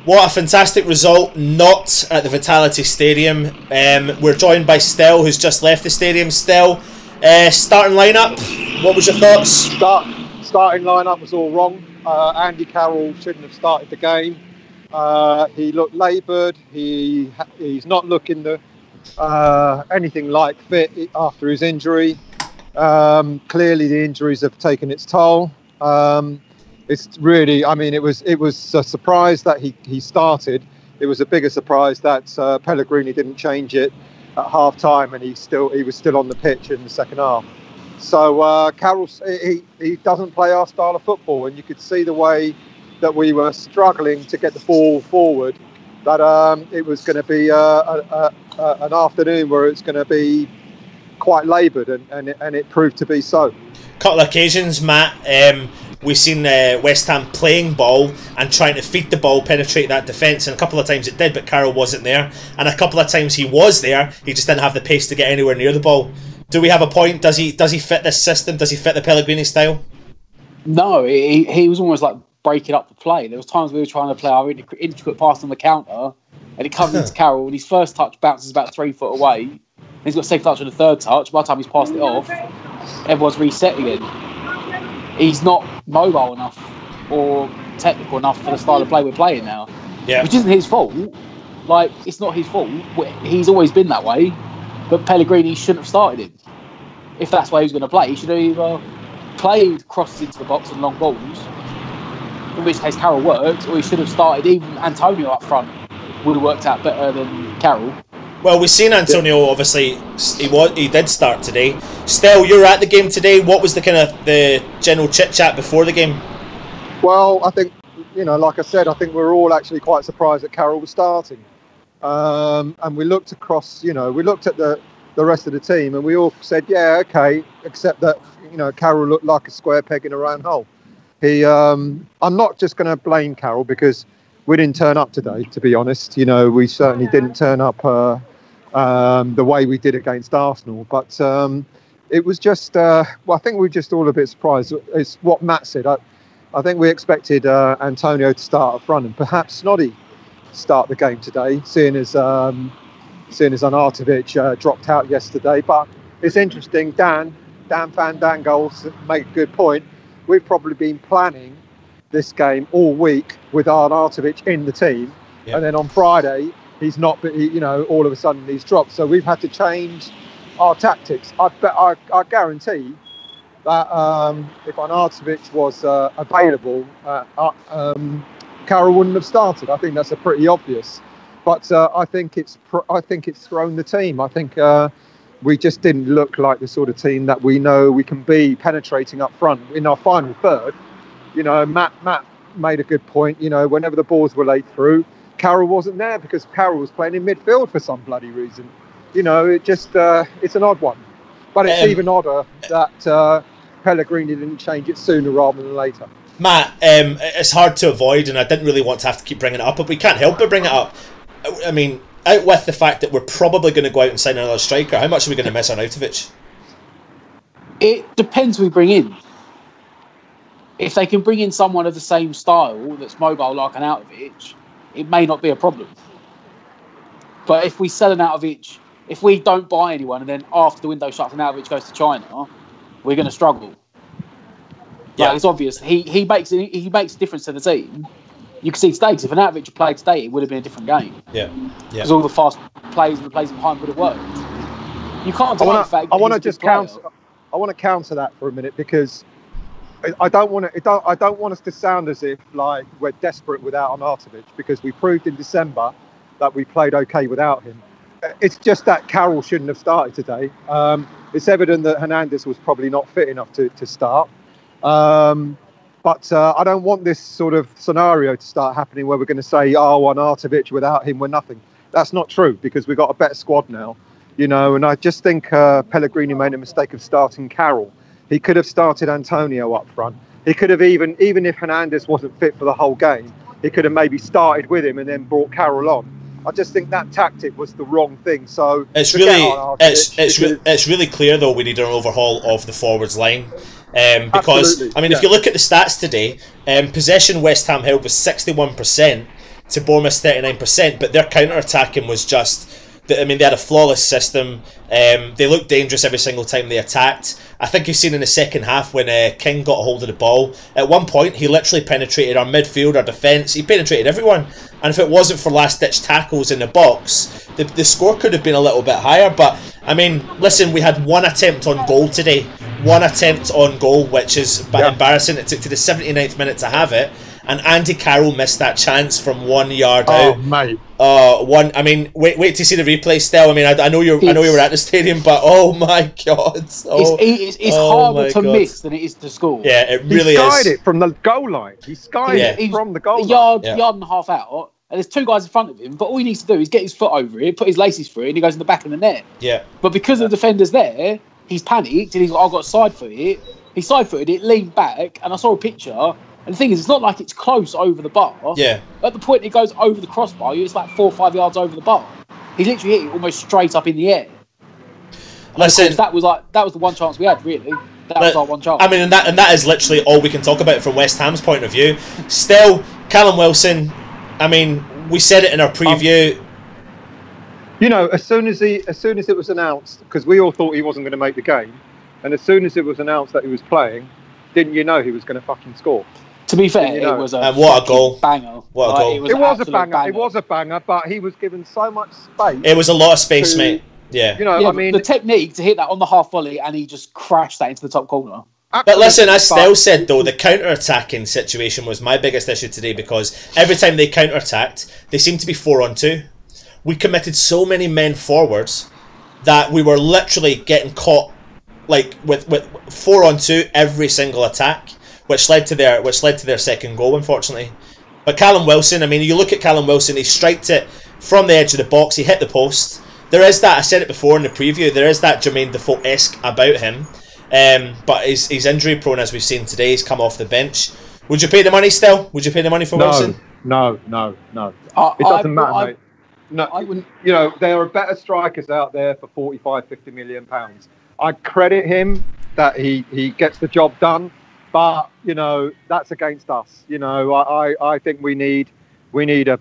What a fantastic result, not at the Vitality Stadium. We're joined by Stell, who's just left the stadium. Stell, starting lineup, what was your thoughts? Starting lineup was all wrong. Andy Carroll shouldn't have started the game. He looked laboured. He's not looking anything like fit after his injury. Clearly the injuries have taken its toll. It's really, I mean, it was a surprise that he started. It was a bigger surprise that Pellegrini didn't change it at half time, and he was still on the pitch in the second half. So Carroll, he doesn't play our style of football, and you could see the way that we were struggling to get the ball forward, that it was going to be an afternoon where it's going to be quite laboured, and it proved to be so. Couple of occasions, Matt, we've seen West Ham playing ball and trying to feed the ball, penetrate that defence, and a couple of times it did, but Carroll wasn't there, and a couple of times he was there, he just didn't have the pace to get anywhere near the ball. Do we have a point? Does he fit this system? Does he fit the Pellegrini style? No, he was almost like breaking up the play. There was times we were trying to play our intricate pass on the counter, and it comes into Carroll, and his first touch bounces about 3 foot away, and he's got a second touch on the third touch. By the time he's passed it off, everyone's reset again. He's not mobile enough or technical enough for the style of play we're playing now. Yeah. Which isn't his fault. Like, it's not his fault. He's always been that way. But Pellegrini shouldn't have started him. If that's the way he was going to play, he should have either played crosses into the box and long balls, in which case Carroll worked, or he should have started even Antonio up front. Would have worked out better than Carroll. Well, we've seen Antonio, obviously, he did start today. Stell, you're at the game today. What was the general chit-chat before the game? Well, I think, like I said, I think we're all actually quite surprised that Carroll was starting. And we looked across, we looked at the rest of the team, and we all said, yeah, okay, except that, Carroll looked like a square peg in a round hole. I'm not just going to blame Carroll because we didn't turn up today, to be honest. We certainly didn't turn up the way we did against Arsenal. But it was just, I think we were just all a bit surprised. It's what Matt said. I think we expected Antonio to start up front, and perhaps Snoddy start the game today, seeing as Arnautovic dropped out yesterday. But it's interesting, Dan Goals make a good point. We've probably been planning this game all week with Arnautovic in the team, yep. And then on Friday he's not, but all of a sudden he's dropped. So we've had to change our tactics. I guarantee that if Arnautovic was available, Carroll wouldn't have started. I think that's a pretty obvious. But I think it's thrown the team. I think we just didn't look like the sort of team that we know we can be, penetrating up front in our final third. Matt made a good point. Whenever the balls were laid through, Carroll wasn't there because Carroll was playing in midfield for some bloody reason. It just it's an odd one. But it's even odder that Pellegrini didn't change it sooner rather than later. Matt, it's hard to avoid, and I didn't really want to have to keep bringing it up, but we can't help but bring it up. I mean, out with the fact that we're probably going to go out and sign another striker, how much are we going to miss Arnautovic? It depends who we bring in. If they can bring in someone of the same style that's mobile like Arnautovic, it may not be a problem. But if we sell Arnautovic, if we don't buy anyone and then after the window shuts Arnautovic goes to China, we're going to struggle. Yeah, it's obvious. He makes a difference to the team. You can see today, because if Arnautovic had played today, it would have been a different game. Yeah. Because all the fast plays and the plays behind would have worked. You can't deny the fact that I want to counter that for a minute, because I don't want us to sound as if like we're desperate without Arnautovic, because we proved in December that we played okay without him. It's just that Carroll shouldn't have started today. It's evident that Hernandez was probably not fit enough to start. But I don't want this sort of scenario to start happening where we're going to say, Arnautovic, without him, we're nothing. That's not true, because we've got a better squad now, and I just think Pellegrini made a mistake of starting Carroll. He could have started Antonio up front. He could have even if Hernandez wasn't fit for the whole game, he could have maybe started with him and then brought Carroll on. I just think that tactic was the wrong thing. So it's really clear though we need an overhaul of the forwards line. Because absolutely, I mean, if you look at the stats today, possession West Ham held was 61%. to Bournemouth's 39%, but their counter-attacking was just... I mean, they had a flawless system. They looked dangerous every single time they attacked. I think you've seen in the second half when King got a hold of the ball. At one point, he literally penetrated our midfield, our defence. He penetrated everyone. And if it wasn't for last-ditch tackles in the box, the score could have been a little bit higher. But, I mean, listen, we had one attempt on goal today. One attempt on goal, which is embarrassing. It took to the 79th minute to have it. And Andy Carroll missed that chance from 1 yard out. Oh, mate. I mean, wait to see the replay still. I mean, I know you were at the stadium, but oh my god. It's harder to miss than it is to score. Yeah, it really is. He skied it from the goal line. He skied it from the goal line. Yard and a half out, and there's two guys in front of him, but all he needs to do is get his foot over it, put his laces through it, and he goes in the back of the net. Yeah. But because the defender's there, he's panicked, and he's like, I've got to side-foot it. He side-footed it, leaned back, and I saw a picture. And the thing is, it's not like it's close over the bar. Yeah. At the point it goes over the crossbar, it's like 4 or 5 yards over the bar. He literally hit it almost straight up in the air. Listen, that was the one chance we had, really. That was our one chance. I mean, and that is literally all we can talk about from West Ham's point of view. Still, Callum Wilson. I mean, we said it in our preview. You know, as soon as it was announced, because we all thought he wasn't going to make the game, and as soon as it was announced that he was playing, didn't you know he was going to fucking score? To be fair, it was a what a goal! Banger. What a goal! It was a banger. It was a banger, but he was given so much space. It was a lot of space, mate. Yeah. You know, I mean, the technique to hit that on the half volley, and he just crashed that into the top corner. But listen, as Stell said though, the counter-attacking situation was my biggest issue today, because every time they counter-attacked, they seemed to be 4-on-2. We committed so many men forwards that we were literally getting caught like with 4-on-2 every single attack, which led to their second goal, unfortunately. But Callum Wilson, I mean, you look at Callum Wilson, he striked it from the edge of the box, he hit the post. There is that, I said it before in the preview, there is that Jermaine Defoe-esque about him. But he's injury prone, as we've seen today. He's come off the bench. Would you pay the money still? Would you pay the money for Wilson? No. It doesn't matter, mate. No, I wouldn't. You know, there are better strikers out there for 45, 50 million pounds. I credit him that he gets the job done, but you know that's against us. You know, I think we need a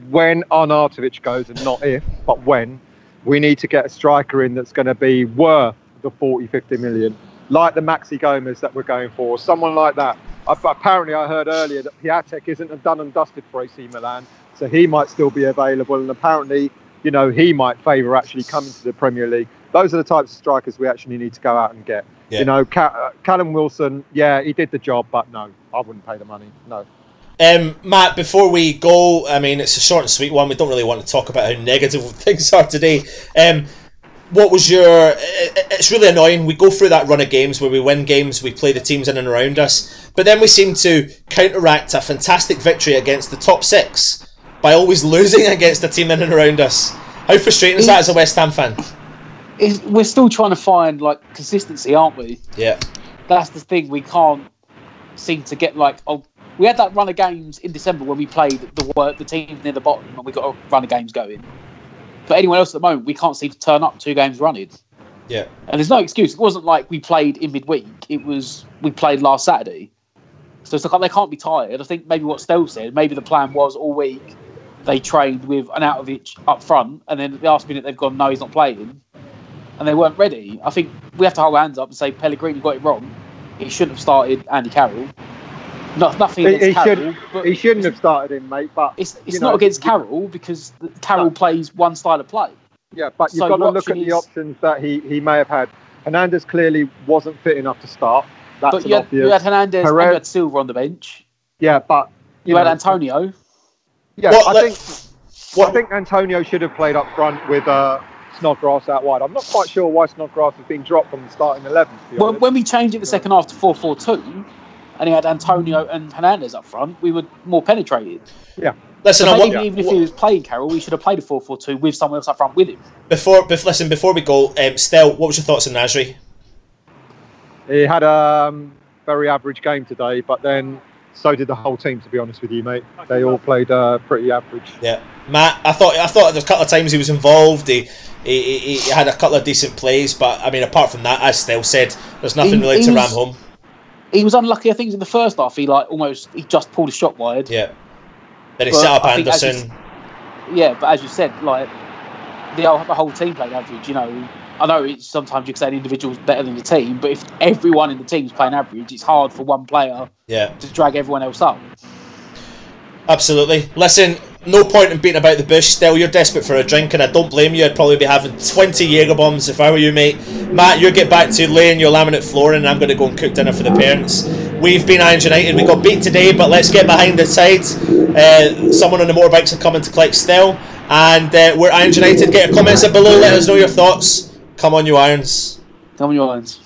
when Arnautovic goes, and not if, but when, we need to get a striker in that's going to be worth the 40, 50 million, like the Maxi Gomez that we're going for, someone like that. Apparently, I heard earlier that Piatek isn't a done and dusted for AC Milan, so he might still be available, and apparently, you know, he might favour actually coming to the Premier League. Those are the types of strikers we actually need to go out and get. Yeah. You know, Callum Wilson, yeah, he did the job, but no, I wouldn't pay the money, no. Matt, before we go, I mean, it's a short and sweet one. We don't really want to talk about how negative things are today. What was your... It's really annoying. We go through that run of games where we win games, we play the teams in and around us, but then we seem to counteract a fantastic victory against the top six by always losing against a team in and around us. How frustrating is that as a West Ham fan? We're still trying to find, like, consistency, aren't we? Yeah. That's the thing. We can't seem to get, like... we had that run of games in December when we played the teams near the bottom, and we got a run of games going. But anyone else at the moment, we can't seem to turn up 2 games running. Yeah. And there's no excuse. It wasn't like we played in midweek. It was we played last Saturday. So it's like they can't be tired. I think maybe what Stell said, maybe the plan was all week they trained with Arnautovic up front, and then at the last minute they've gone, no, he's not playing. And they weren't ready. I think we have to hold our hands up and say Pellegrini got it wrong. He shouldn't have started Andy Carroll. Nothing against Carroll. He shouldn't have started him, mate. But it's not against Carroll, because Carroll plays one style of play. Yeah, but you've got to look at the options that he may have had. Hernandez clearly wasn't fit enough to start. That's you had Hernandez and you had Silva on the bench. Yeah, but you had Antonio. Yeah, I think Antonio should have played up front with Snodgrass out wide. I'm not quite sure why Snodgrass has been dropped from the starting 11. When we changed it the second half to 4-4-2, and he had Antonio and Hernandez up front, we were more penetrated. Yeah. Listen, so even if he was playing Carroll, we should have played a 4-4-2 with someone else up front with him. Before we go, Stel, what was your thoughts on Nasri? He had a very average game today, but then so did the whole team, to be honest with you, mate. They all played pretty average. Yeah. Matt, I thought there was a couple of times he was involved. He had a couple of decent plays, but I mean, apart from that, as Stel said, there's nothing really to ram home. He was unlucky, I think, in the first half. He just pulled a shot wide. Yeah. Then he set up Anderson. But as you said, like the whole team played average. You know, I know sometimes you can say an individual's better than the team, but if everyone in the team's playing average, it's hard for one player to drag everyone else up. Absolutely. Listen, no point in beating about the bush. Still, you're desperate for a drink, and I don't blame you. I'd probably be having 20 Jaeger bombs if I were you, mate. Matt, you get back to laying your laminate flooring, and I'm going to go and cook dinner for the parents. We've been Irons United. We got beat today, but let's get behind the side. Someone on the motorbikes are coming to collect Still, and we're Irons United. Get your comments up below. Let us know your thoughts. Come on, you Irons. Come on, you Irons.